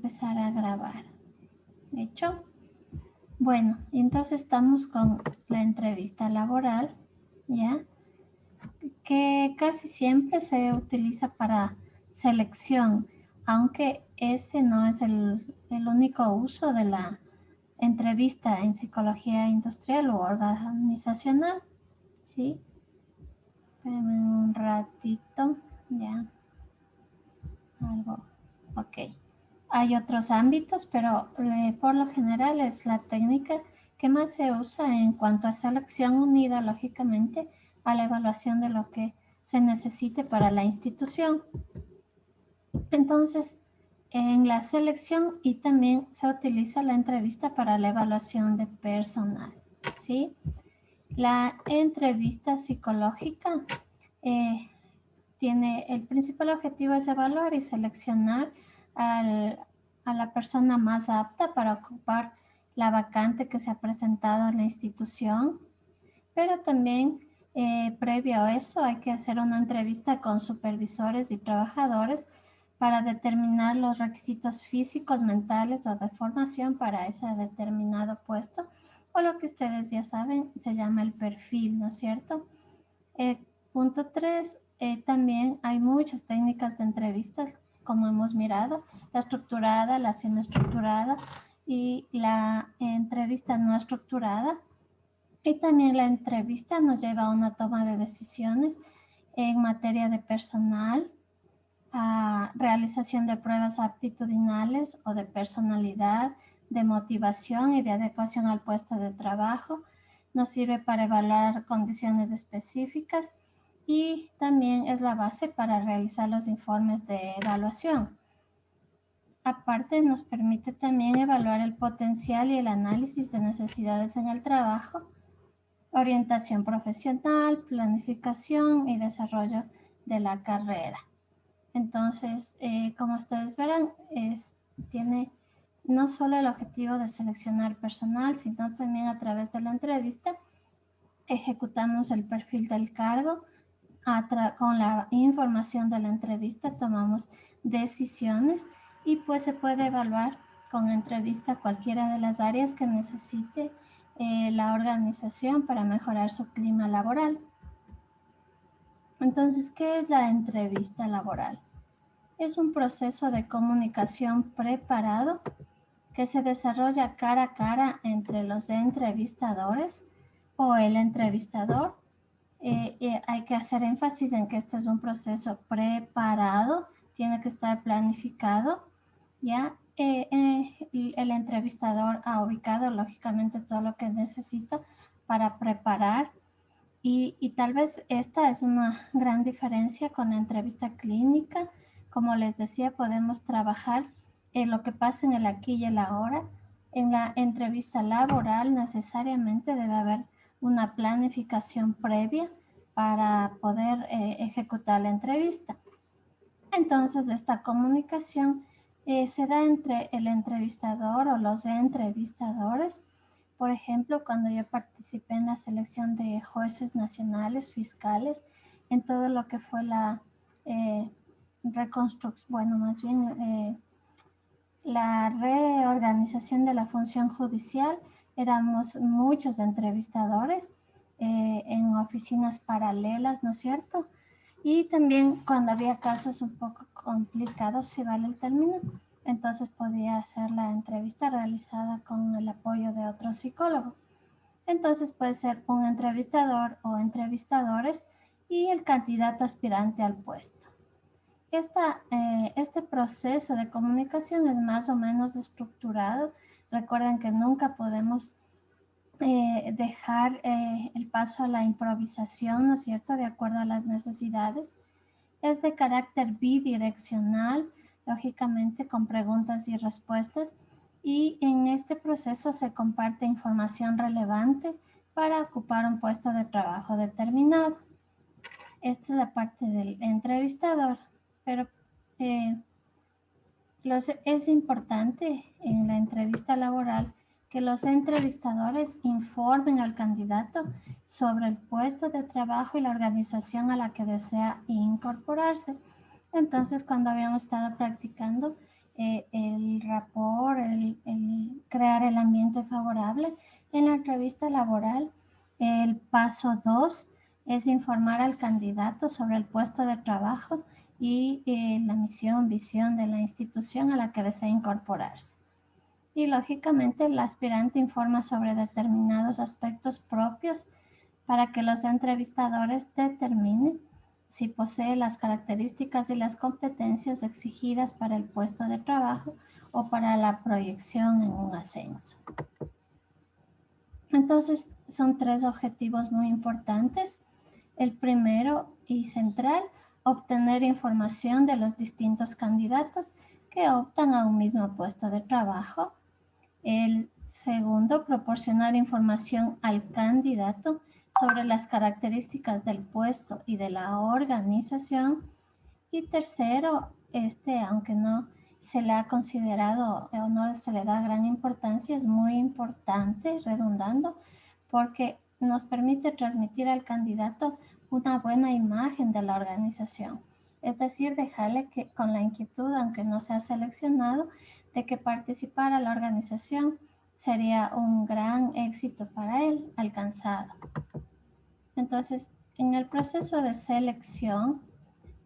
empezar a grabar. De hecho, bueno, entonces estamos con la entrevista laboral, ¿ya? Que casi siempre se utiliza para selección, aunque ese no es el único uso de la entrevista en psicología industrial o organizacional, ¿sí? Espérenme un ratito, ya, algo, ok. Hay otros ámbitos, pero por lo general es la técnica que más se usa en cuanto a selección unida, lógicamente, a la evaluación de lo que se necesite para la institución. Entonces, en la selección y también se utiliza la entrevista para la evaluación de personal, ¿sí? La entrevista psicológica tiene el principal objetivo es evaluar y seleccionar a la persona más apta para ocupar la vacante que se ha presentado en la institución, pero también previo a eso hay que hacer una entrevista con supervisores y trabajadores para determinar los requisitos físicos, mentales o de formación para ese determinado puesto, o lo que ustedes ya saben se llama el perfil, ¿no es cierto? Punto 3, también hay muchas técnicas de entrevistas, como hemos mirado, la estructurada, la semiestructurada y la entrevista no estructurada. Y también la entrevista nos lleva a una toma de decisiones en materia de personal, a realización de pruebas aptitudinales o de personalidad, de motivación y de adecuación al puesto de trabajo. Nos sirve para evaluar condiciones específicas y también es la base para realizar los informes de evaluación. Aparte, nos permite también evaluar el potencial y el análisis de necesidades en el trabajo, orientación profesional, planificación y desarrollo de la carrera. Entonces, como ustedes verán, tiene no solo el objetivo de seleccionar personal, sino también a través de la entrevista ejecutamos el perfil del cargo. Con la información de la entrevista tomamos decisiones y pues se puede evaluar con entrevista cualquiera de las áreas que necesite la organización para mejorar su clima laboral. Entonces, ¿qué es la entrevista laboral? Es un proceso de comunicación preparado que se desarrolla cara a cara entre los entrevistadores o el entrevistador. Hay que hacer énfasis en que esto es un proceso preparado, tiene que estar planificado, ¿ya? El entrevistador ha ubicado lógicamente todo lo que necesita para preparar y tal vez esta es una gran diferencia con la entrevista clínica. Como les decía, podemos trabajar en lo que pasa en el aquí y el ahora. En la entrevista laboral necesariamente debe haber una planificación previa para poder ejecutar la entrevista. Entonces, esta comunicación se da entre el entrevistador o los entrevistadores. Por ejemplo, cuando yo participé en la selección de jueces nacionales, fiscales, en todo lo que fue la reconstrucción, bueno, más bien la reorganización de la función judicial, éramos muchos entrevistadores en oficinas paralelas, ¿no es cierto? Y también cuando había casos un poco complicados, si vale el término, entonces podía hacer la entrevista realizada con el apoyo de otro psicólogo. Entonces puede ser un entrevistador o entrevistadores y el candidato aspirante al puesto. Este proceso de comunicación es más o menos estructurado. Recuerden que nunca podemos dejar el paso a la improvisación, ¿no es cierto?, de acuerdo a las necesidades. Es de carácter bidireccional, lógicamente con preguntas y respuestas, y en este proceso se comparte información relevante para ocupar un puesto de trabajo determinado. Esta es la parte del entrevistador, pero es importante en la entrevista laboral que los entrevistadores informen al candidato sobre el puesto de trabajo y la organización a la que desea incorporarse. Entonces, cuando habíamos estado practicando el rapport, el crear el ambiente favorable. En la entrevista laboral, el paso 2 es informar al candidato sobre el puesto de trabajo y la misión, visión de la institución a la que desea incorporarse. Y lógicamente el aspirante informa sobre determinados aspectos propios para que los entrevistadores determinen si posee las características y las competencias exigidas para el puesto de trabajo o para la proyección en un ascenso. Entonces, son 3 objetivos muy importantes. El primero y central, obtener información de los distintos candidatos que optan a un mismo puesto de trabajo. El segundo, proporcionar información al candidato sobre las características del puesto y de la organización. Y tercero, aunque no se le ha considerado o no se le da gran importancia, es muy importante, redundando, porque nos permite transmitir al candidato una buena imagen de la organización. Es decir, dejarle que con la inquietud, aunque no sea seleccionado, de que participar a la organización sería un gran éxito para él alcanzado. Entonces, en el proceso de selección,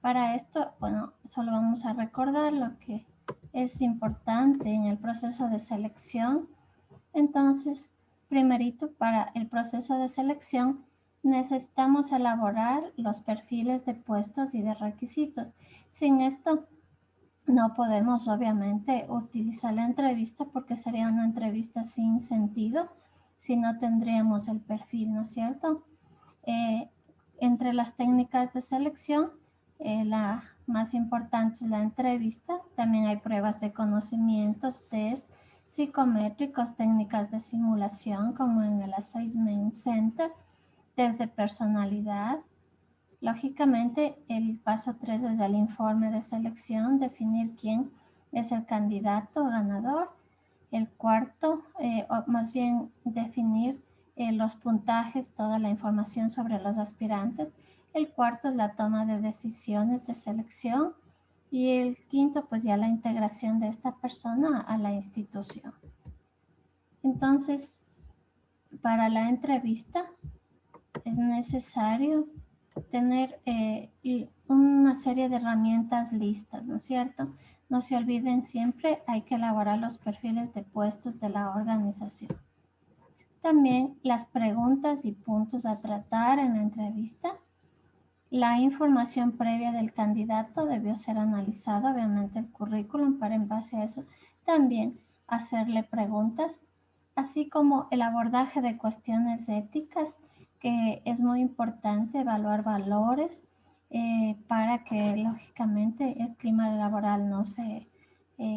para esto, bueno, solo vamos a recordar lo que es importante en el proceso de selección. Entonces, primerito, para el proceso de selección, necesitamos elaborar los perfiles de puestos y de requisitos. Sin esto, no podemos obviamente utilizar la entrevista porque sería una entrevista sin sentido si no tendríamos el perfil, ¿no es cierto? Entre las técnicas de selección, la más importante es la entrevista. También hay pruebas de conocimientos, test psicométricos, técnicas de simulación como en el Assessment Center, test de personalidad. Lógicamente, el paso 3 es el informe de selección, definir quién es el candidato ganador. El cuarto, o más bien definir los puntajes, toda la información sobre los aspirantes. El cuarto es la toma de decisiones de selección. Y el quinto, pues ya la integración de esta persona a la institución. Entonces, para la entrevista es necesario tener una serie de herramientas listas, ¿no es cierto? No se olviden siempre, hay que elaborar los perfiles de puestos de la organización. También las preguntas y puntos a tratar en la entrevista. La información previa del candidato debió ser analizada, obviamente el currículum, para en base a eso también hacerle preguntas, así como el abordaje de cuestiones éticas, que es muy importante evaluar valores para que lógicamente el clima laboral no se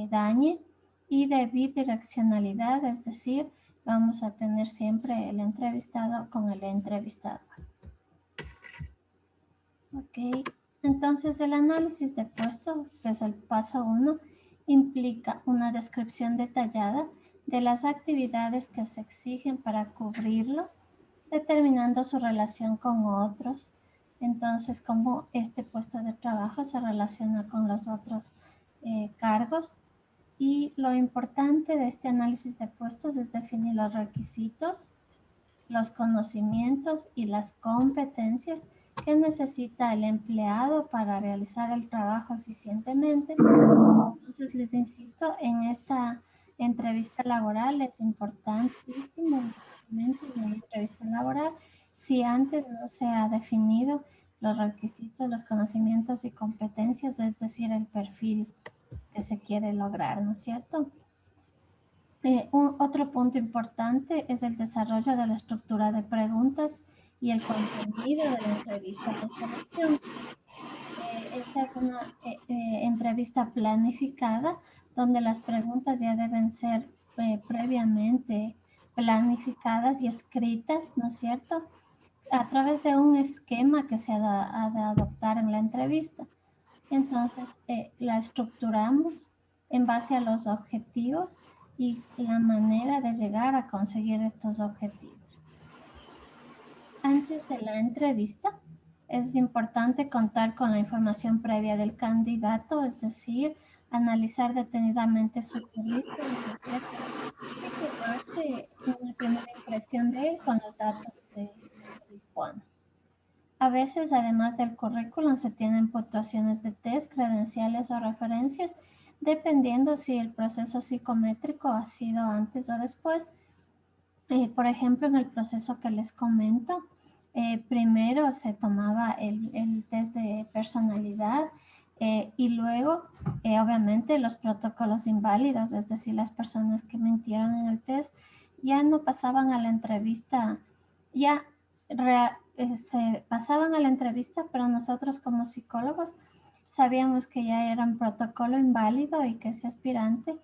dañe, y de bidireccionalidad, es decir, vamos a tener siempre el entrevistado con el entrevistador. Ok, entonces el análisis de puesto, que es el paso 1, implica una descripción detallada de las actividades que se exigen para cubrirlo, determinando su relación con otros. Entonces, cómo este puesto de trabajo se relaciona con los otros cargos. Y lo importante de este análisis de puestos es definir los requisitos, los conocimientos y las competencias que necesita el empleado para realizar el trabajo eficientemente. Entonces, les insisto, en esta entrevista laboral es importantísimo, en la entrevista laboral, si antes no se ha definido los requisitos, los conocimientos y competencias, es decir, el perfil que se quiere lograr, ¿no es cierto? Otro punto importante es el desarrollo de la estructura de preguntas y el contenido de la entrevista de selección. Esta es una entrevista planificada donde las preguntas ya deben ser previamente planificadas y escritas, ¿no es cierto? A través de un esquema que se ha de adoptar en la entrevista. Entonces, la estructuramos en base a los objetivos y la manera de llegar a conseguir estos objetivos. Antes de la entrevista, es importante contar con la información previa del candidato, es decir, analizar detenidamente su currículum, ¿no es cierto? Y formarse una primera impresión de él con los datos de que se dispone. A veces, además del currículum, se tienen puntuaciones de test, credenciales o referencias, dependiendo si el proceso psicométrico ha sido antes o después. Por ejemplo, en el proceso que les comento, primero se tomaba el test de personalidad y luego, obviamente, los protocolos inválidos, es decir, las personas que mintieron en el test, ya no pasaban a la entrevista, ya se pasaban a la entrevista, pero nosotros como psicólogos sabíamos que ya era un protocolo inválido y que ese aspirante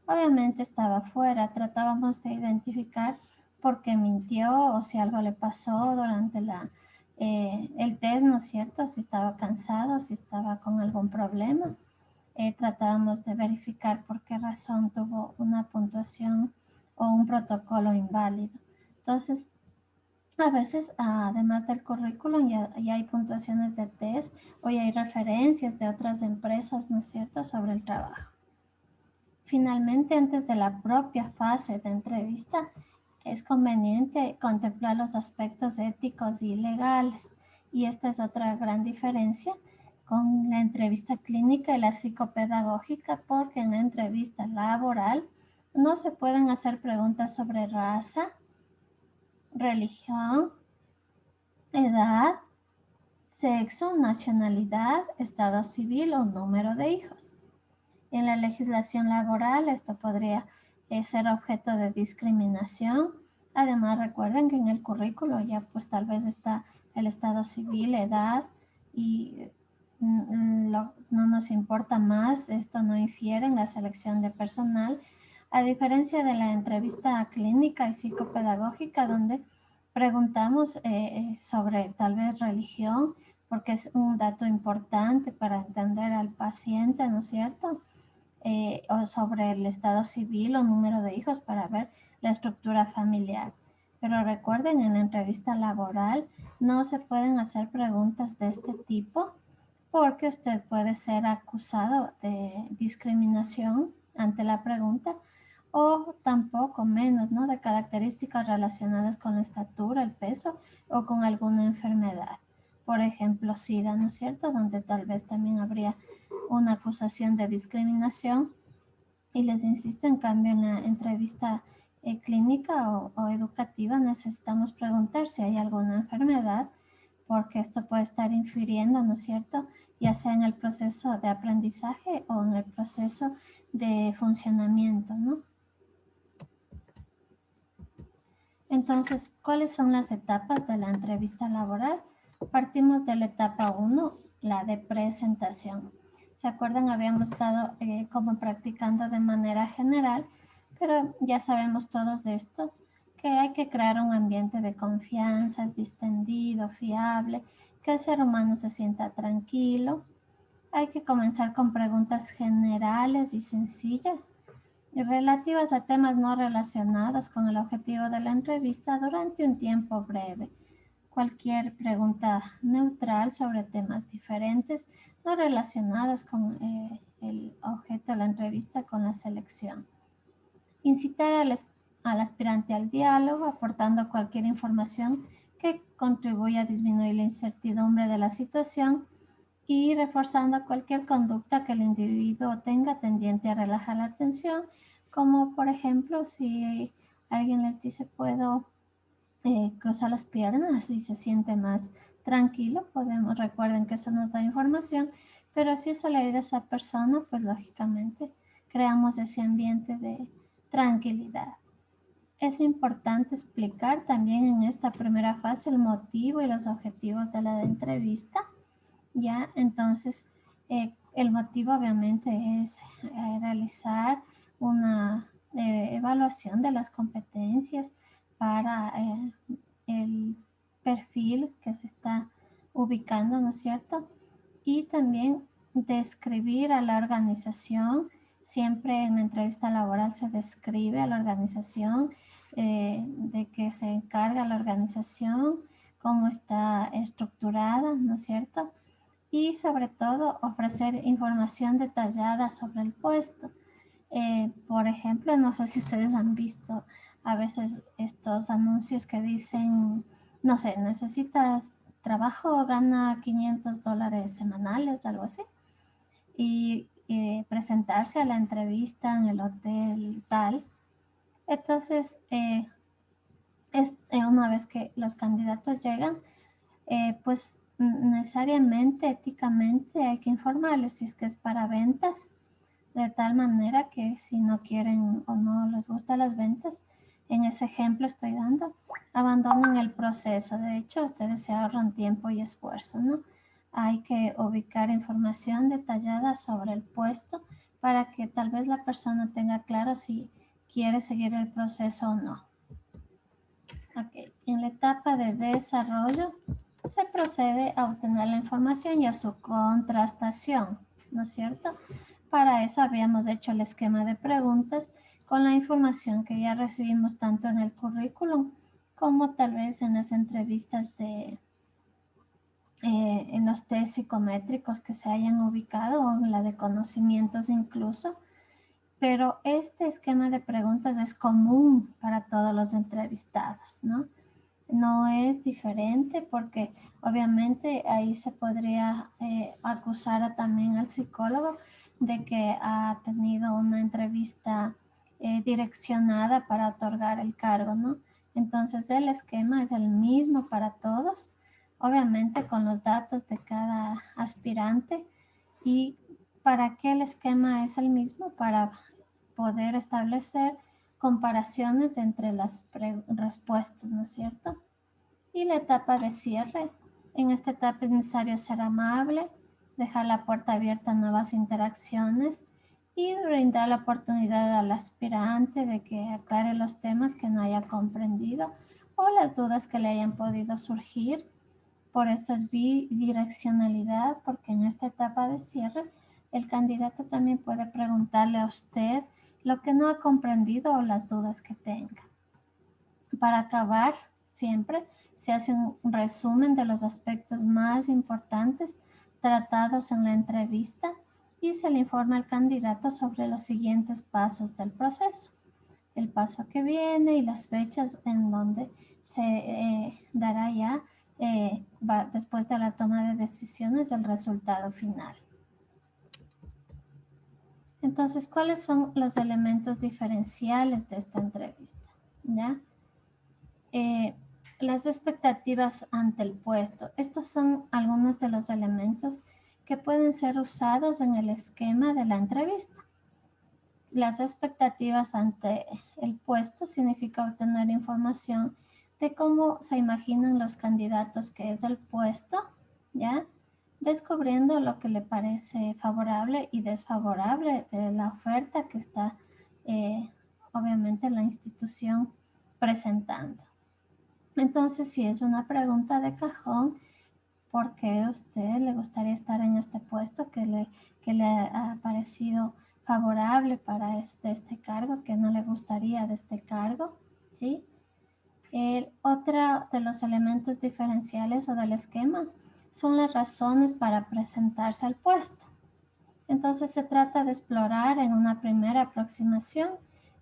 obviamente estaba fuera. Tratábamos de identificar por qué mintió o si algo le pasó durante el test, ¿no es cierto? Si estaba cansado, si estaba con algún problema. Tratábamos de verificar por qué razón tuvo una puntuación o un protocolo inválido. Entonces, a veces, además del currículum, ya hay puntuaciones de test o ya hay referencias de otras empresas, ¿no es cierto?, sobre el trabajo. Finalmente, antes de la propia fase de entrevista, es conveniente contemplar los aspectos éticos y legales. Y esta es otra gran diferencia con la entrevista clínica y la psicopedagógica, porque en la entrevista laboral no se pueden hacer preguntas sobre raza, religión, edad, sexo, nacionalidad, estado civil o número de hijos. En la legislación laboral esto podría ser objeto de discriminación. Además, recuerden que en el currículo ya pues tal vez está el estado civil, edad y no nos importa más, esto no infiere en la selección de personal, a diferencia de la entrevista clínica y psicopedagógica donde preguntamos sobre tal vez religión, porque es un dato importante para entender al paciente, ¿no es cierto? O sobre el estado civil o número de hijos para ver la estructura familiar. Pero recuerden, en la entrevista laboral no se pueden hacer preguntas de este tipo porque usted puede ser acusado de discriminación ante la pregunta o tampoco menos, ¿no?, de características relacionadas con la estatura, el peso o con alguna enfermedad. Por ejemplo, SIDA, ¿no es cierto?, donde tal vez también habría una acusación de discriminación. Y les insisto, en cambio, en la entrevista clínica o educativa necesitamos preguntar si hay alguna enfermedad, porque esto puede estar infiriendo, ¿no es cierto?, ya sea en el proceso de aprendizaje o en el proceso de funcionamiento, ¿no? Entonces, ¿cuáles son las etapas de la entrevista laboral? Partimos de la etapa 1, la de presentación. ¿Se acuerdan? Habíamos estado como practicando de manera general, pero ya sabemos todos de esto, que hay que crear un ambiente de confianza, distendido, fiable, que el ser humano se sienta tranquilo. Hay que comenzar con preguntas generales y sencillas y relativas a temas no relacionados con el objetivo de la entrevista durante un tiempo breve. Cualquier pregunta neutral sobre temas diferentes no relacionados con el objeto de la entrevista con la selección. Incitar al aspirante al diálogo, aportando cualquier información que contribuya a disminuir la incertidumbre de la situación y reforzando cualquier conducta que el individuo tenga tendiente a relajar la atención, como por ejemplo si alguien les dice puedo cruzar las piernas y se siente más tranquilo, recuerden que eso nos da información, pero si eso le ayuda a esa persona, pues lógicamente creamos ese ambiente de tranquilidad. Es importante explicar también en esta primera fase el motivo y los objetivos de la entrevista. Ya, entonces, el motivo obviamente es realizar una evaluación de las competencias para el perfil que se está ubicando, ¿no es cierto? Y también describir a la organización. Siempre en la entrevista laboral se describe a la organización, de qué se encarga la organización, cómo está estructurada, ¿no es cierto? y sobre todo ofrecer información detallada sobre el puesto. Por ejemplo, no sé si ustedes han visto a veces estos anuncios que dicen, no sé, necesitas trabajo, gana $500 semanales, algo así, y presentarse a la entrevista en el hotel tal. Entonces, una vez que los candidatos llegan, pues necesariamente, éticamente, hay que informarles si es que es para ventas, de tal manera que si no quieren o no les gustan las ventas, en ese ejemplo estoy dando, abandonen el proceso. De hecho, ustedes se ahorran tiempo y esfuerzo, ¿no? Hay que ubicar información detallada sobre el puesto para que tal vez la persona tenga claro si quiere seguir el proceso o no. Okay. En la etapa de desarrollo se procede a obtener la información y a su contrastación, ¿no es cierto? Para eso habíamos hecho el esquema de preguntas con la información que ya recibimos tanto en el currículum como tal vez en las entrevistas en los test psicométricos que se hayan ubicado o en la de conocimientos incluso. Pero este esquema de preguntas es común para todos los entrevistados, ¿no? No es diferente porque obviamente ahí se podría acusar también al psicólogo de que ha tenido una entrevista direccionada para otorgar el cargo, ¿no? Entonces el esquema es el mismo para todos, obviamente con los datos de cada aspirante. ¿Y para qué el esquema es el mismo? Para poder establecer comparaciones entre las respuestas, ¿no es cierto? Y la etapa de cierre. En esta etapa es necesario ser amable, dejar la puerta abierta a nuevas interacciones y brindar la oportunidad al aspirante de que aclare los temas que no haya comprendido o las dudas que le hayan podido surgir. Por esto es bidireccionalidad, porque en esta etapa de cierre el candidato también puede preguntarle a usted lo que no ha comprendido o las dudas que tenga. Para acabar, siempre se hace un resumen de los aspectos más importantes tratados en la entrevista y se le informa al candidato sobre los siguientes pasos del proceso, el paso que viene y las fechas en donde se dará ya, después de la toma de decisiones, el resultado final. Entonces, ¿cuáles son los elementos diferenciales de esta entrevista? ¿Ya? Las expectativas ante el puesto. Estos son algunos de los elementos que pueden ser usados en el esquema de la entrevista. Las expectativas ante el puesto significa obtener información de cómo se imaginan los candidatos que es el puesto, ¿ya? Descubriendo lo que le parece favorable y desfavorable de la oferta que está, obviamente, la institución presentando. Entonces, si es una pregunta de cajón, ¿por qué a usted le gustaría estar en este puesto que le ha parecido favorable para este cargo, que no le gustaría de este cargo? ¿Sí? Otro de los elementos diferenciales o del esquema son las razones para presentarse al puesto. Entonces se trata de explorar en una primera aproximación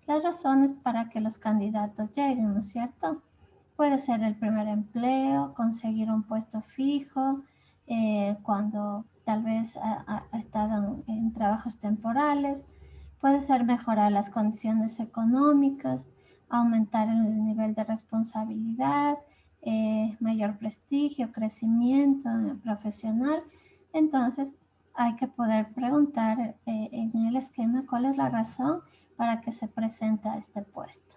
las razones para que los candidatos lleguen, ¿no es cierto? Puede ser el primer empleo, conseguir un puesto fijo, cuando tal vez ha estado en trabajos temporales. Puede ser mejorar las condiciones económicas, aumentar el nivel de responsabilidad, mayor prestigio, crecimiento profesional. Entonces, hay que poder preguntar en el esquema cuál es la razón para que se presenta este puesto.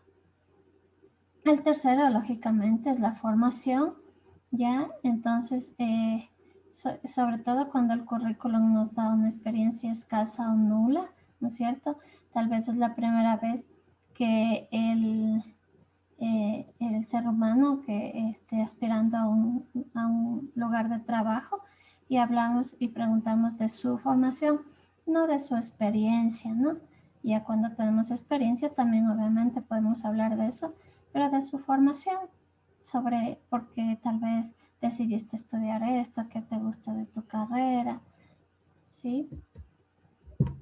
El tercero, lógicamente, es la formación, ¿ya? Entonces, sobre todo cuando el currículum nos da una experiencia escasa o nula, ¿no es cierto? Tal vez es la primera vez que el ser humano que esté aspirando a un lugar de trabajo y hablamos y preguntamos de su formación, no de su experiencia, ¿no? Ya cuando tenemos experiencia también obviamente podemos hablar de eso, pero de su formación. sobre por qué tal vez decidiste estudiar esto, qué te gusta de tu carrera, ¿sí?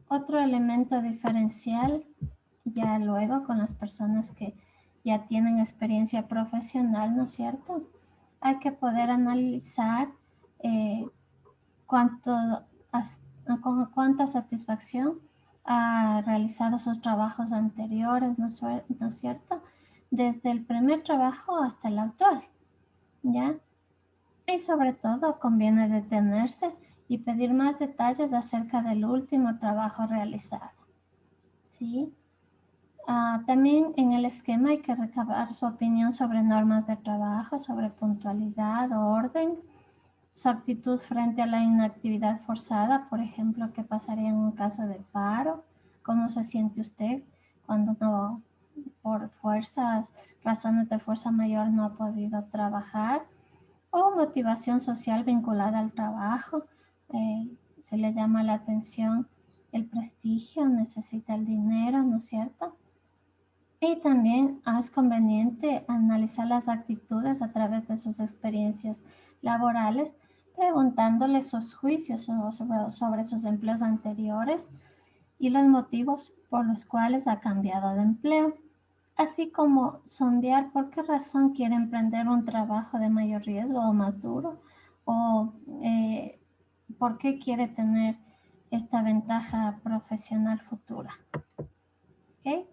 Otro elemento diferencial, ya luego con las personas que ya tienen experiencia profesional, ¿no es cierto? Hay que poder analizar eh, cuánto, con cuánta satisfacción ha realizado sus trabajos anteriores, ¿no es cierto? Desde el primer trabajo hasta el actual, ¿ya? Y sobre todo conviene detenerse y pedir más detalles acerca del último trabajo realizado, ¿sí? También en el esquema hay que recabar su opinión sobre normas de trabajo, sobre puntualidad, orden, su actitud frente a la inactividad forzada, por ejemplo, qué pasaría en un caso de paro, cómo se siente usted cuando no, por razones de fuerza mayor no ha podido trabajar, o motivación social vinculada al trabajo, se le llama la atención el prestigio, necesita el dinero, ¿no es cierto? Y también es conveniente analizar las actitudes a través de sus experiencias laborales, preguntándole sus juicios sobre sus empleos anteriores y los motivos por los cuales ha cambiado de empleo, así como sondear por qué razón quiere emprender un trabajo de mayor riesgo o más duro, o por qué quiere tener esta ventaja profesional futura. ¿Okay?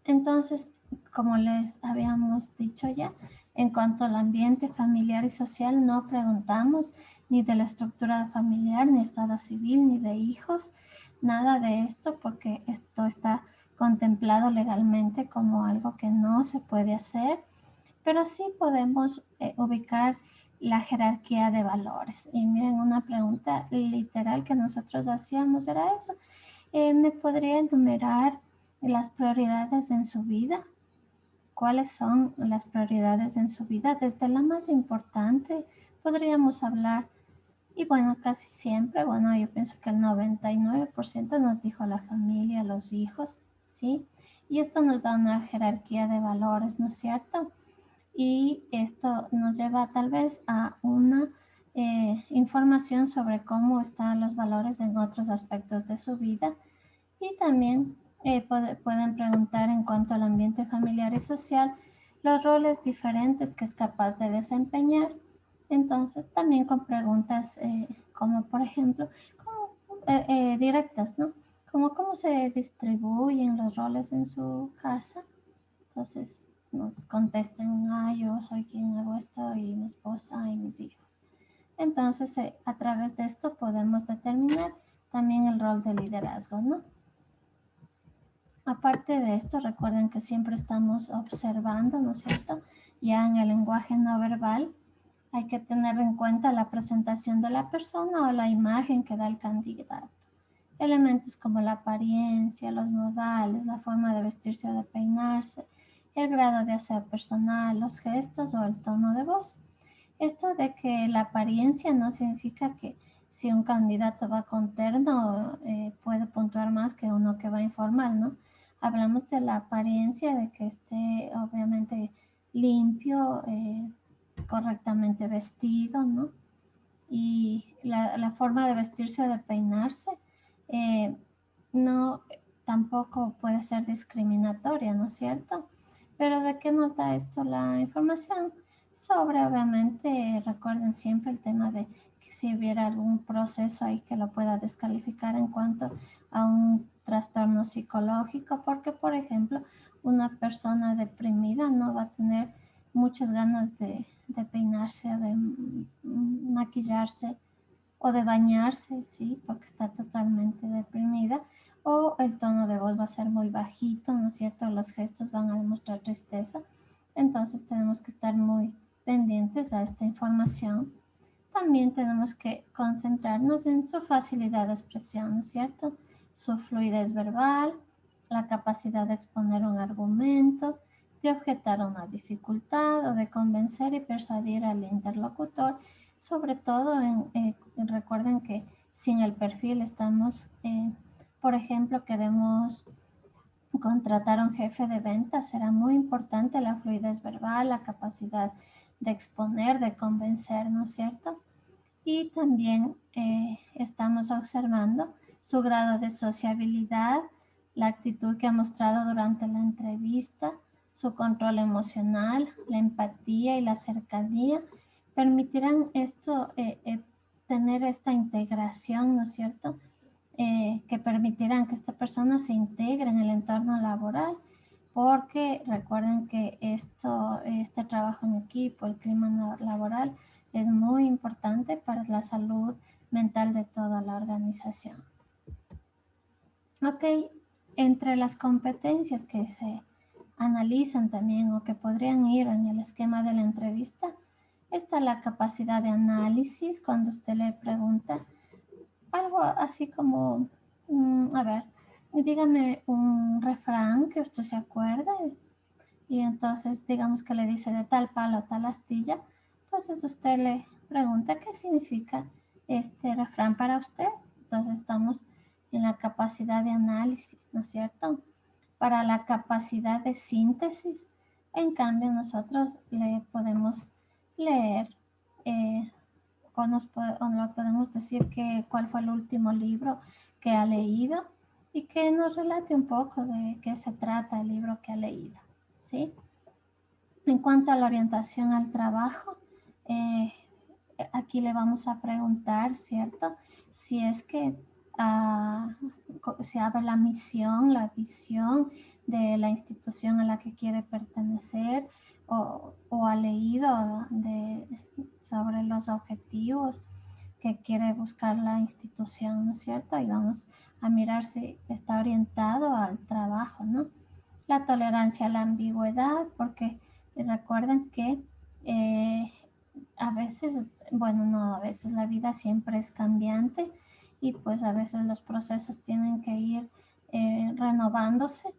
Entonces, como les habíamos dicho ya, en cuanto al ambiente familiar y social, no preguntamos ni de la estructura familiar, ni estado civil, ni de hijos, nada de esto, porque esto está contemplado legalmente como algo que no se puede hacer, pero sí podemos ubicar la jerarquía de valores. Y miren, una pregunta literal que nosotros hacíamos era eso. ¿Me podría enumerar las prioridades en su vida? ¿Cuáles son las prioridades en su vida? Desde la más importante podríamos hablar, y bueno, casi siempre, bueno, yo pienso que el 99% nos dijo la familia, los hijos, ¿sí? Y esto nos da una jerarquía de valores, ¿no es cierto? Y esto nos lleva tal vez a una información sobre cómo están los valores en otros aspectos de su vida, y también pueden preguntar en cuanto al ambiente familiar y social, los roles diferentes que es capaz de desempeñar. Entonces, también con preguntas como, por ejemplo, directas, ¿no? Como cómo se distribuyen los roles en su casa. Entonces, nos contesten, yo soy quien hago esto y mi esposa y mis hijos. Entonces, a través de esto podemos determinar también el rol de liderazgo, ¿no? Aparte de esto, recuerden que siempre estamos observando, ¿no es cierto? Ya en el lenguaje no verbal hay que tener en cuenta la presentación de la persona o la imagen que da el candidato. Elementos como la apariencia, los modales, la forma de vestirse o de peinarse, el grado de aseo personal, los gestos o el tono de voz. Esto de que la apariencia no significa que si un candidato va con terno puede puntuar más que uno que va informal, ¿no? Hablamos de la apariencia de que esté obviamente limpio, correctamente vestido, ¿no? Y la forma de vestirse o de peinarse eh, no tampoco puede ser discriminatoria, ¿no es cierto? Pero ¿de qué nos da esto la información? Sobre, obviamente, recuerden siempre el tema de que si hubiera algún proceso ahí que lo pueda descalificar en cuanto a un trastorno psicológico, porque, por ejemplo, una persona deprimida no va a tener muchas ganas de peinarse o de maquillarse o de bañarse, ¿sí? Porque está totalmente deprimida, o el tono de voz va a ser muy bajito, ¿no es cierto? Los gestos van a demostrar tristeza. Entonces tenemos que estar muy pendientes a esta información. También tenemos que concentrarnos en su facilidad de expresión, ¿no es cierto? Su fluidez verbal, la capacidad de exponer un argumento, de objetar una dificultad o de convencer y persuadir al interlocutor. Sobre todo, recuerden que si en el perfil estamos, por ejemplo, queremos contratar a un jefe de ventas, será muy importante la fluidez verbal, la capacidad de exponer, de convencer, ¿no es cierto? Y también estamos observando su grado de sociabilidad, la actitud que ha mostrado durante la entrevista, su control emocional, la empatía y la cercanía, permitirán esto, tener esta integración, ¿no es cierto? Que permitirán que esta persona se integre en el entorno laboral, porque recuerden que este trabajo en equipo, el clima laboral, es muy importante para la salud mental de toda la organización. Ok, entre las competencias que se analizan también o que podrían ir en el esquema de la entrevista, está la capacidad de análisis cuando usted le pregunta algo así como, a ver, dígame un refrán que usted se acuerde y entonces digamos que le dice de tal palo a tal astilla, entonces usted le pregunta qué significa este refrán para usted. Entonces estamos en la capacidad de análisis, ¿no es cierto? Para la capacidad de síntesis, en cambio nosotros le podemos leer eh, o no podemos decir que cuál fue el último libro que ha leído y que nos relate un poco de qué se trata el libro que ha leído, ¿sí? En cuanto a la orientación al trabajo, eh, aquí le vamos a preguntar, ¿cierto? Si es que se abre la misión, la visión de la institución a la que quiere pertenecer o ha leído sobre los objetivos que quiere buscar la institución, ¿no es cierto? Y vamos a mirar si está orientado al trabajo, ¿no? La tolerancia a la ambigüedad, porque recuerden que eh, a veces, bueno, no, a veces la vida siempre es cambiante y pues a veces los procesos tienen que ir renovándose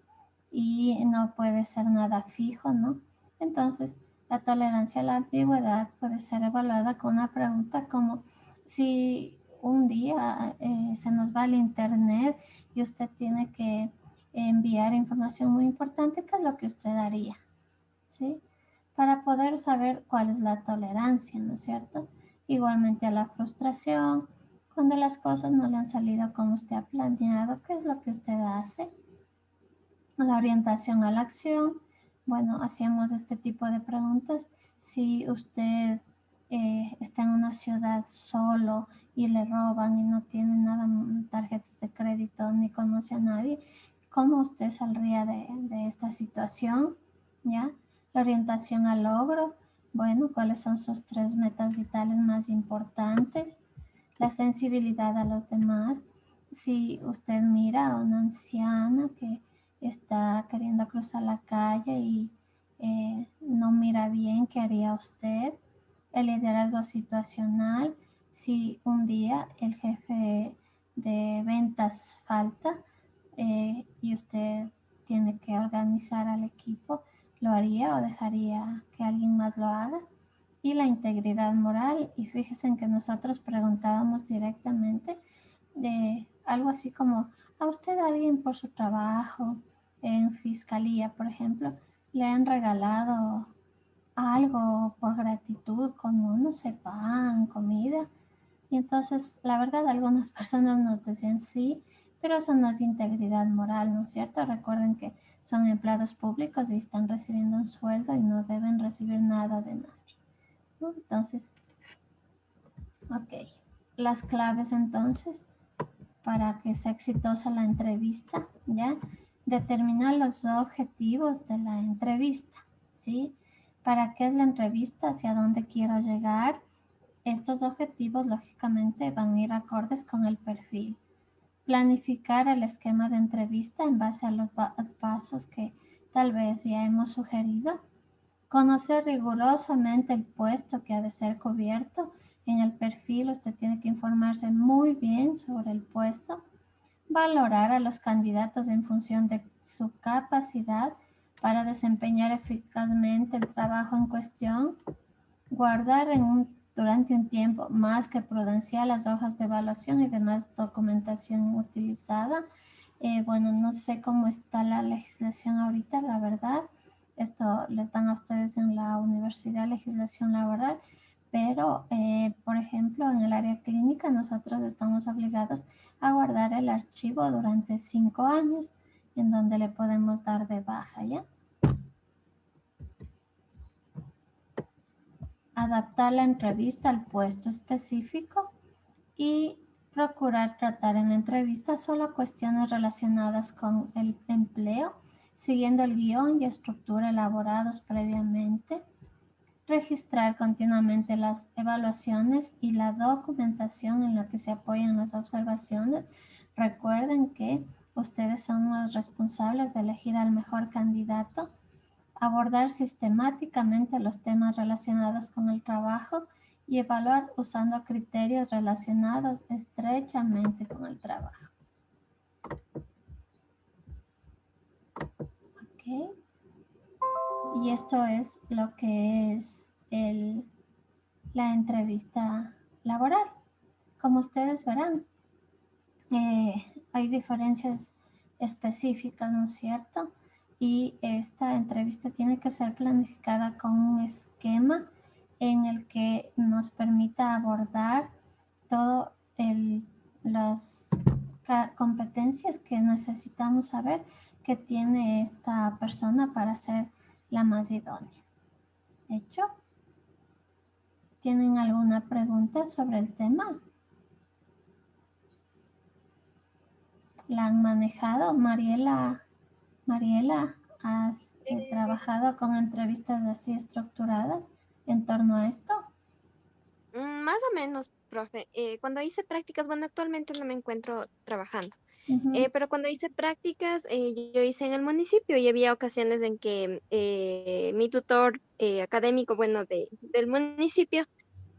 y no puede ser nada fijo, ¿no? Entonces, la tolerancia a la ambigüedad puede ser evaluada con una pregunta como si un día se nos va el internet y usted tiene que enviar información muy importante, ¿qué es lo que usted haría? ¿Sí? Para poder saber cuál es la tolerancia, ¿no es cierto? Igualmente a la frustración, cuando las cosas no le han salido como usted ha planeado, ¿qué es lo que usted hace? La orientación a la acción, bueno, hacíamos este tipo de preguntas. Si usted está en una ciudad solo y le roban y no tiene nada, tarjetas de crédito ni conoce a nadie, ¿cómo usted saldría de esta situación? ¿Ya? La orientación al logro, bueno, ¿cuáles son sus 3 metas vitales más importantes? La sensibilidad a los demás. Si usted mira a una anciana que está queriendo cruzar la calle y no mira bien, ¿qué haría usted? El liderazgo situacional. Si un día el jefe de ventas falta y usted tiene que organizar al equipo, ¿lo haría o dejaría que alguien más lo haga? Y la integridad moral. Y fíjense en que nosotros preguntábamos directamente de algo así como, ¿a usted alguien por su trabajo en fiscalía, por ejemplo, le han regalado algo por gratitud, como, no sé, pan, comida? Y entonces, la verdad, algunas personas nos decían sí, pero eso no es integridad moral, ¿no es cierto? Recuerden que son empleados públicos y están recibiendo un sueldo y no deben recibir nada de nadie, ¿no? Entonces, ok. Las claves entonces para que sea exitosa la entrevista, ¿ya? Determinar los objetivos de la entrevista, ¿sí? ¿Para qué es la entrevista? ¿Hacia dónde quiero llegar? Estos objetivos, lógicamente, van a ir acordes con el perfil. Planificar el esquema de entrevista en base a los pasos que tal vez ya hemos sugerido. Conocer rigurosamente el puesto que ha de ser cubierto. En el perfil usted tiene que informarse muy bien sobre el puesto. Valorar a los candidatos en función de su capacidad para desempeñar eficazmente el trabajo en cuestión. Guardar durante un tiempo más que prudencial las hojas de evaluación y demás documentación utilizada. Bueno, no sé cómo está la legislación ahorita, la verdad. Esto les dan a ustedes en la universidad legislación laboral, pero, por ejemplo, en el área clínica nosotros estamos obligados a guardar el archivo durante 5 años, en donde le podemos dar de baja, ¿ya? Adaptar la entrevista al puesto específico y procurar tratar en la entrevista solo cuestiones relacionadas con el empleo, siguiendo el guión y estructura elaborados previamente. Registrar continuamente las evaluaciones y la documentación en la que se apoyan las observaciones. Recuerden que ustedes son los responsables de elegir al mejor candidato. Abordar sistemáticamente los temas relacionados con el trabajo y evaluar usando criterios relacionados estrechamente con el trabajo. ¿Ok? Y esto es lo que es la entrevista laboral. Como ustedes verán, hay diferencias específicas, ¿no es cierto? Y esta entrevista tiene que ser planificada con un esquema en el que nos permita abordar todas las competencias que necesitamos saber que tiene esta persona para ser la más idónea. ¿Hecho? ¿Tienen alguna pregunta sobre el tema? ¿La han manejado? Mariela, ¿has trabajado con entrevistas así estructuradas en torno a esto? Más o menos, profe. Cuando hice prácticas, bueno, actualmente no me encuentro trabajando, Ujú, pero cuando hice prácticas, yo hice en el municipio y había ocasiones en que mi tutor académico, bueno, del municipio,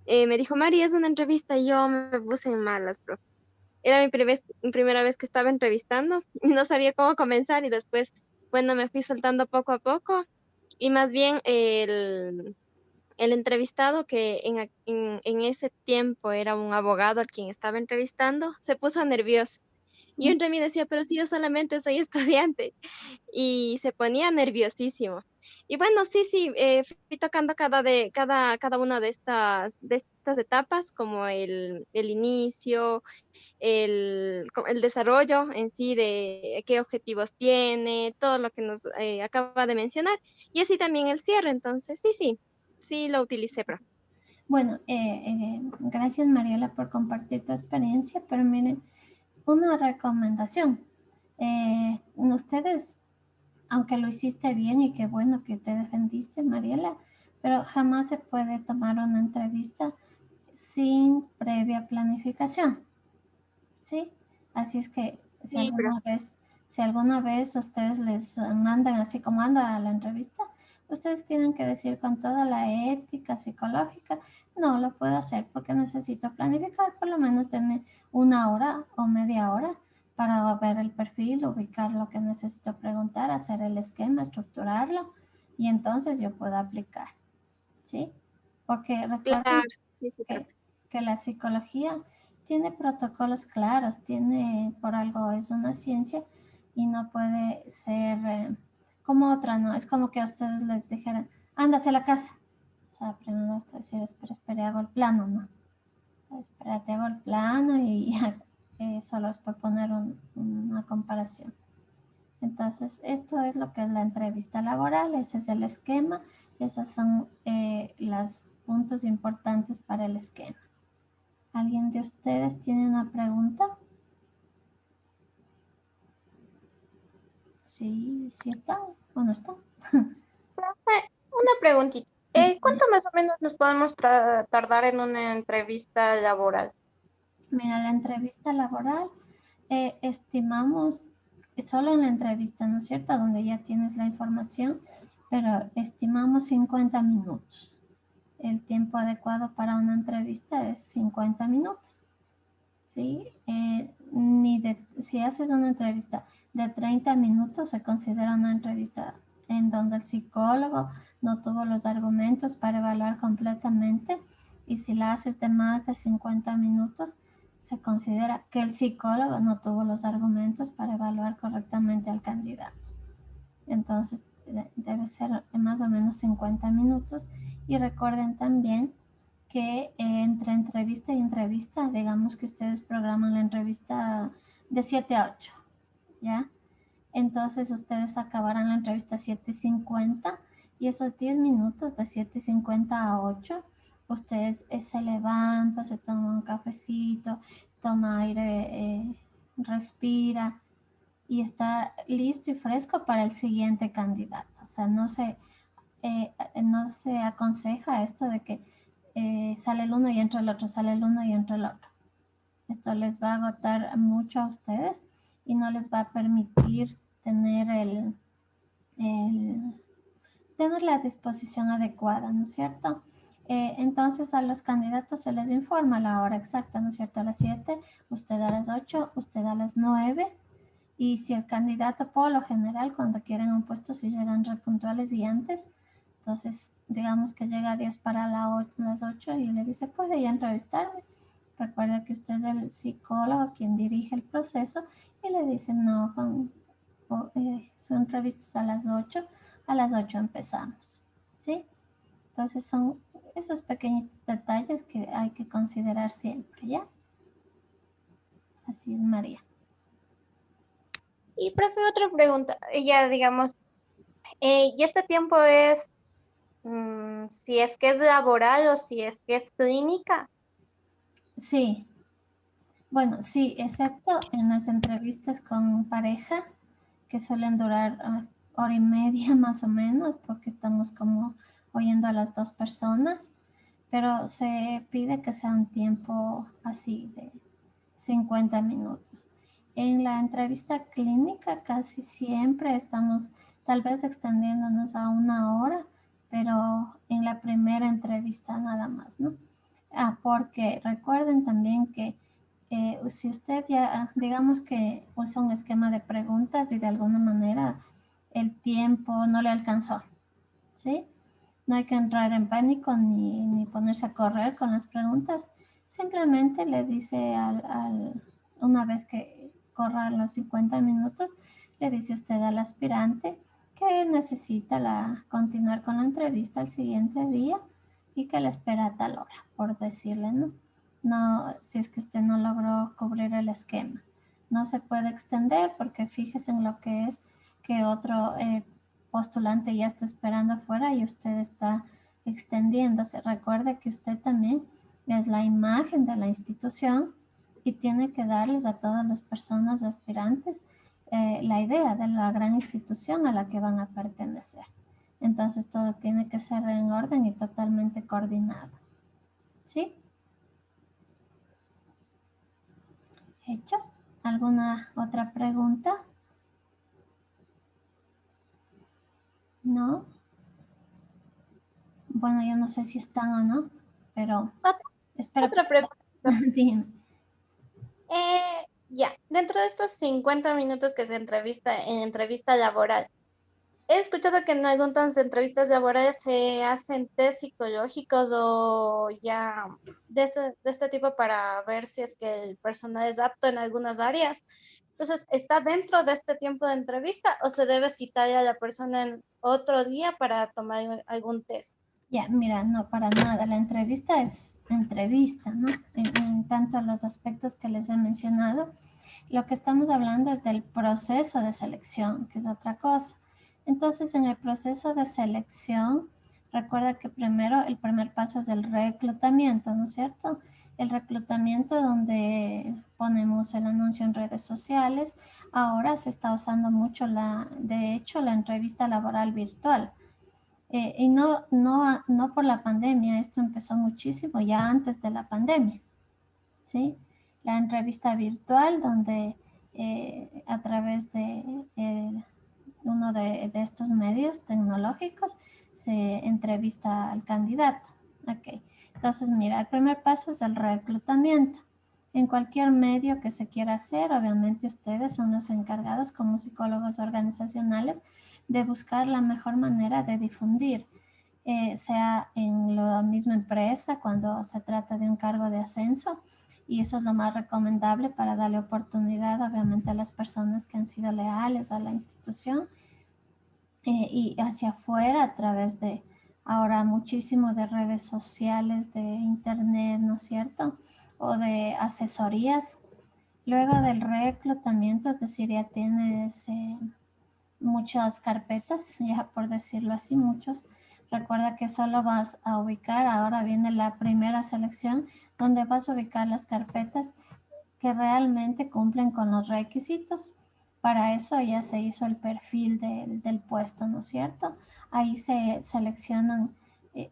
me dijo, Mari, es una entrevista, y yo me puse en malas, profe. Era primera vez que estaba entrevistando y no sabía cómo comenzar y después, bueno, me fui soltando poco a poco y más bien el entrevistado, que en ese tiempo era un abogado al quien estaba entrevistando, se puso nervioso. Y yo ujú. entre mí decía, pero si yo solamente soy estudiante. Y se ponía nerviosísimo. Y bueno, sí, sí, fui tocando cada una de estas etapas, como el inicio, el desarrollo en sí de qué objetivos tiene, todo lo que nos acaba de mencionar, y así también el cierre. Entonces, sí, sí, sí lo utilicé, profe. Bueno, gracias Mariela por compartir tu experiencia, pero miren, una recomendación. Ustedes, aunque lo hiciste bien y qué bueno que te defendiste, Mariela, pero jamás se puede tomar una entrevista sin previa planificación, ¿sí? Así es que Sí, pero si alguna vez ustedes les mandan así como anda a la entrevista, ustedes tienen que decir con toda la ética psicológica, no lo puedo hacer porque necesito planificar, por lo menos denme 1 hora o media hora para ver el perfil, ubicar lo que necesito preguntar, hacer el esquema, estructurarlo y entonces yo puedo aplicar, ¿sí? Porque claro, recuerden sí, sí, que, profe. que la psicología tiene protocolos claros, tiene por algo es una ciencia y no puede ser como otra, ¿no? Es como que a ustedes les dijeran, ándase a la casa. O sea, primero usted decir, espera, espera, hago el plano, ¿no? O sea, espérate, hago el plano y ya, solo es por poner una comparación. Entonces, esto es lo que es la entrevista laboral, ese es el esquema, esos son los puntos importantes para el esquema. ¿Alguien de ustedes tiene una pregunta? Sí, sí está o no está. Una preguntita. ¿Cuánto más o menos nos podemos tardar en una entrevista laboral? Mira, la entrevista laboral, estimamos, solo en la entrevista, ¿no es cierto? Donde ya tienes la información, pero estimamos 50 minutos. El tiempo adecuado para una entrevista es 50 minutos. ¿Sí? Si haces una entrevista de 30 minutos, se considera una entrevista en donde el psicólogo no tuvo los argumentos para evaluar completamente. Y si la haces de más de 50 minutos, se considera que el psicólogo no tuvo los argumentos para evaluar correctamente al candidato. Entonces, debe ser más o menos 50 minutos. Y recuerden también que entre entrevista y entrevista, digamos que ustedes programan la entrevista de 7 a 8, ¿ya? Entonces ustedes acabarán la entrevista a 7:50 y esos 10 minutos de 7:50 a 8, ustedes se levanta, se toma un cafecito, toma aire, respira y está listo y fresco para el siguiente candidato. O sea, no se aconseja esto de que sale el uno y entra el otro, sale el uno y entra el otro. Esto les va a agotar mucho a ustedes y no les va a permitir tener tener la disposición adecuada, ¿no es cierto? Entonces a los candidatos se les informa la hora exacta, ¿no es cierto? A las 7, usted a las 8, usted a las 9. Y si el candidato, por lo general, cuando quieren un puesto, si llegan repuntuales y antes, entonces digamos que llega a 10 para las 8 y le dice, ¿puede ya entrevistarme? Recuerda que usted es el psicólogo quien dirige el proceso y le dice, no, su entrevista es a las 8 empezamos, ¿sí? Entonces son esos pequeños detalles que hay que considerar siempre, ¿ya? Así es, María. Y profe, otra pregunta, ya digamos, y este tiempo es, si es que es laboral o si es que es clínica. Sí, bueno, sí, excepto en las entrevistas con pareja, que suelen durar hora y media más o menos, porque estamos como oyendo a las dos personas, pero se pide que sea un tiempo así de 50 minutos. En la entrevista clínica casi siempre estamos tal vez extendiéndonos a una hora, pero en la primera entrevista nada más, ¿no? Porque recuerden también que si usted ya, digamos que usa un esquema de preguntas y de alguna manera el tiempo no le alcanzó, ¿sí? No hay que entrar en pánico ni ponerse a correr con las preguntas. Simplemente le dice una vez que corran los 50 minutos, le dice usted al aspirante que necesita continuar con la entrevista el siguiente día y que le espera a tal hora, por decirle, ¿no? No, si es que usted no logró cubrir el esquema. No se puede extender porque fíjese en lo que es que otro postulante ya está esperando afuera y usted está extendiéndose. Recuerde que usted también es la imagen de la institución y tiene que darles a todas las personas aspirantes la idea de la gran institución a la que van a pertenecer. Entonces todo tiene que ser en orden y totalmente coordinado. ¿Sí? ¿Hecho? ¿Alguna otra pregunta? ¿No? Bueno, yo no sé si están o no, pero espero Otra pregunta. Dime. Ya, dentro de estos 50 minutos que se entrevista en entrevista laboral, he escuchado que en algunas entrevistas laborales se hacen test psicológicos o ya de este tipo para ver si es que el personal es apto en algunas áreas. Entonces, ¿está dentro de este tiempo de entrevista o se debe citar a la persona en otro día para tomar algún test? Ya, mira, no, para nada. La entrevista es entrevista, ¿no? En tanto los aspectos que les he mencionado, lo que estamos hablando es del proceso de selección, que es otra cosa. Entonces, en el proceso de selección, recuerda que primero el primer paso es el reclutamiento, ¿no es cierto? El reclutamiento donde ponemos el anuncio en redes sociales. Ahora se está usando mucho de hecho, la entrevista laboral virtual. Y no por la pandemia, esto empezó muchísimo ya antes de la pandemia, ¿sí? La entrevista virtual donde a través de uno de estos medios tecnológicos se entrevista al candidato. Ok, entonces mira, el primer paso es el reclutamiento. En cualquier medio que se quiera hacer, obviamente ustedes son los encargados como psicólogos organizacionales de buscar la mejor manera de difundir, sea en la misma empresa cuando se trata de un cargo de ascenso, y eso es lo más recomendable para darle oportunidad, obviamente, a las personas que han sido leales a la institución y hacia afuera a través de ahora muchísimo de redes sociales, de internet, ¿no es cierto? O de asesorías. Luego del reclutamiento, es decir, ya tienes muchas carpetas, ya por decirlo así, muchos. Recuerda que solo vas a ubicar, ahora viene la primera selección, donde vas a ubicar las carpetas que realmente cumplen con los requisitos. Para eso ya se hizo el perfil del puesto, ¿no es cierto? Ahí se seleccionan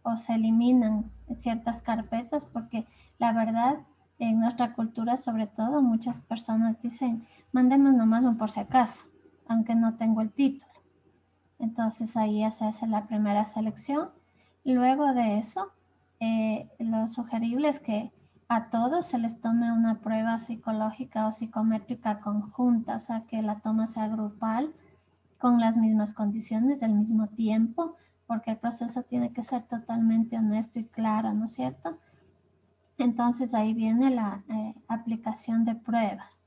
o se eliminan ciertas carpetas porque la verdad, en nuestra cultura sobre todo, muchas personas dicen, mandemos nomás un por si acaso, aunque no tengo el título. Entonces ahí ya se hace la primera selección. Luego de eso, lo sugerible es que a todos se les tome una prueba psicológica o psicométrica conjunta, o sea, que la toma sea grupal, con las mismas condiciones, del mismo tiempo, porque el proceso tiene que ser totalmente honesto y claro, ¿no es cierto? Entonces ahí viene la aplicación de pruebas,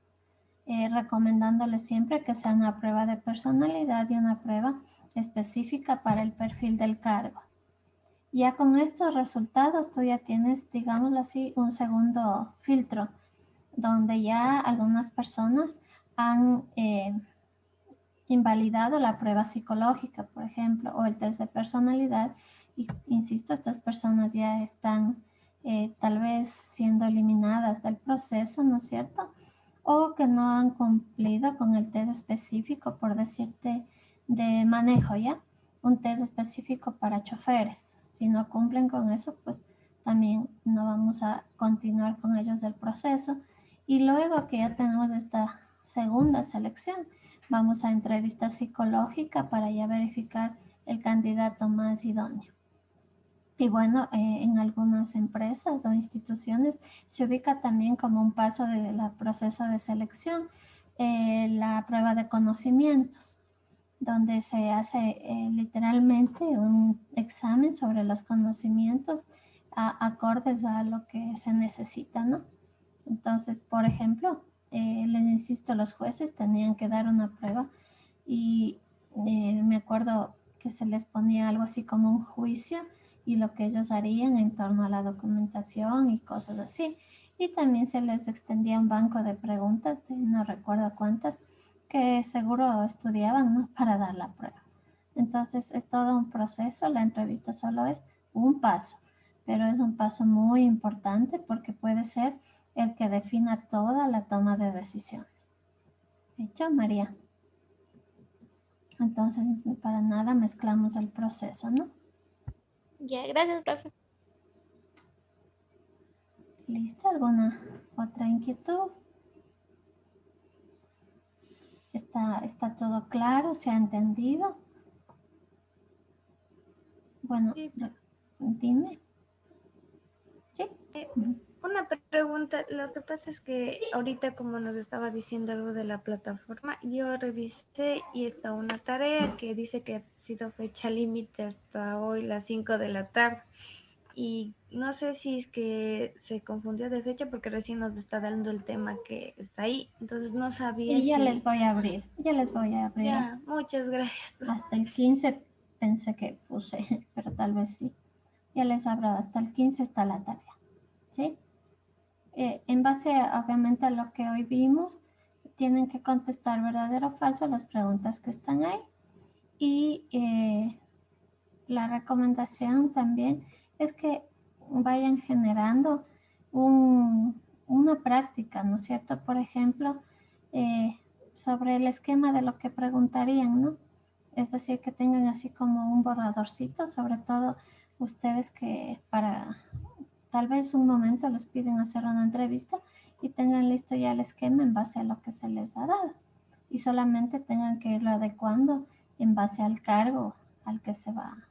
recomendándole siempre que sea una prueba de personalidad y una prueba específica para el perfil del cargo. Ya con estos resultados tú ya tienes, digámoslo así, un segundo filtro, donde ya algunas personas han invalidado la prueba psicológica, por ejemplo, o el test de personalidad. Y insisto, estas personas ya están tal vez siendo eliminadas del proceso, ¿no es cierto? O que no han cumplido con el test específico, por decirte, de manejo, ¿ya? Un test específico para choferes. Si no cumplen con eso, pues también no vamos a continuar con ellos del proceso. Y luego que ya tenemos esta segunda selección, vamos a entrevista psicológica para ya verificar el candidato más idóneo. Y bueno, en algunas empresas o instituciones se ubica también como un paso del proceso de selección la prueba de conocimientos, donde se hace literalmente un examen sobre los conocimientos acordes a lo que se necesita, ¿no? Entonces, por ejemplo, les insisto, los jueces tenían que dar una prueba y me acuerdo que se les ponía algo así como un juicio y lo que ellos harían en torno a la documentación y cosas así. Y también se les extendía un banco de preguntas, de no recuerdo cuántas, que seguro estudiaban, ¿no? Para dar la prueba. Entonces es todo un proceso, la entrevista solo es un paso, pero es un paso muy importante porque puede ser el que defina toda la toma de decisiones. ¿Hecho, María? Entonces, para nada mezclamos el proceso, ¿no? Ya, gracias, profe. ¿Listo? ¿Alguna otra inquietud? ¿Está todo claro? ¿Se ha entendido? Bueno, Sí, dime. ¿Sí? una pregunta, lo que pasa es que ahorita como nos estaba diciendo algo de la plataforma, yo revisé y está una tarea que dice que ha sido fecha límite hasta hoy las 5 de la tarde y no sé si es que se confundió de fecha porque recién nos está dando el tema que está ahí, entonces no sabía Y ya les si... voy a abrir, ya les voy a abrir. Ya, muchas gracias. Hasta el 15 pensé que puse, pero tal vez sí. Ya les abro, hasta el 15 está la tarea, ¿sí? En base, obviamente, a lo que hoy vimos, tienen que contestar verdadero o falso las preguntas que están ahí. Y la recomendación también es que vayan generando una práctica, ¿no es cierto? Por ejemplo, eh, sobre el esquema de lo que preguntarían, ¿no? Es decir, que tengan así como un borradorcito, sobre todo ustedes que para tal vez un momento les piden hacer una entrevista y tengan listo ya el esquema en base a lo que se les ha dado y solamente tengan que irlo adecuando en base al cargo al que se va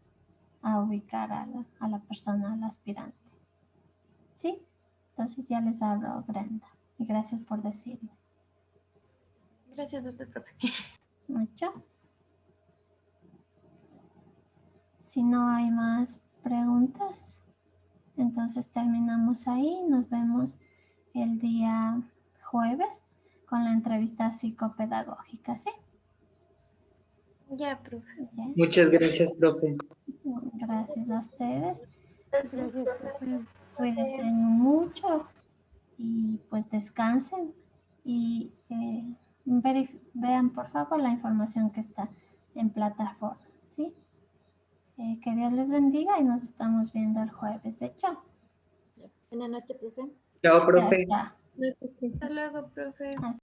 a ubicar a la persona, al aspirante. ¿Sí? Entonces ya les hablo, Brenda. Y gracias por decirme. Gracias a usted, profe. ¿Mucho? Si no hay más preguntas, entonces terminamos ahí. Nos vemos el día jueves con la entrevista psicopedagógica, ¿sí? Ya, profe. Ya. Muchas gracias, profe. Gracias a ustedes. Gracias, profe. Cuídense mucho y pues descansen y vean por favor la información que está en plataforma, ¿sí? Que Dios les bendiga y nos estamos viendo el jueves. Chao. Buenas noches, profe. Chao, profe. Chao. Gracias, profe. Hasta luego, profe.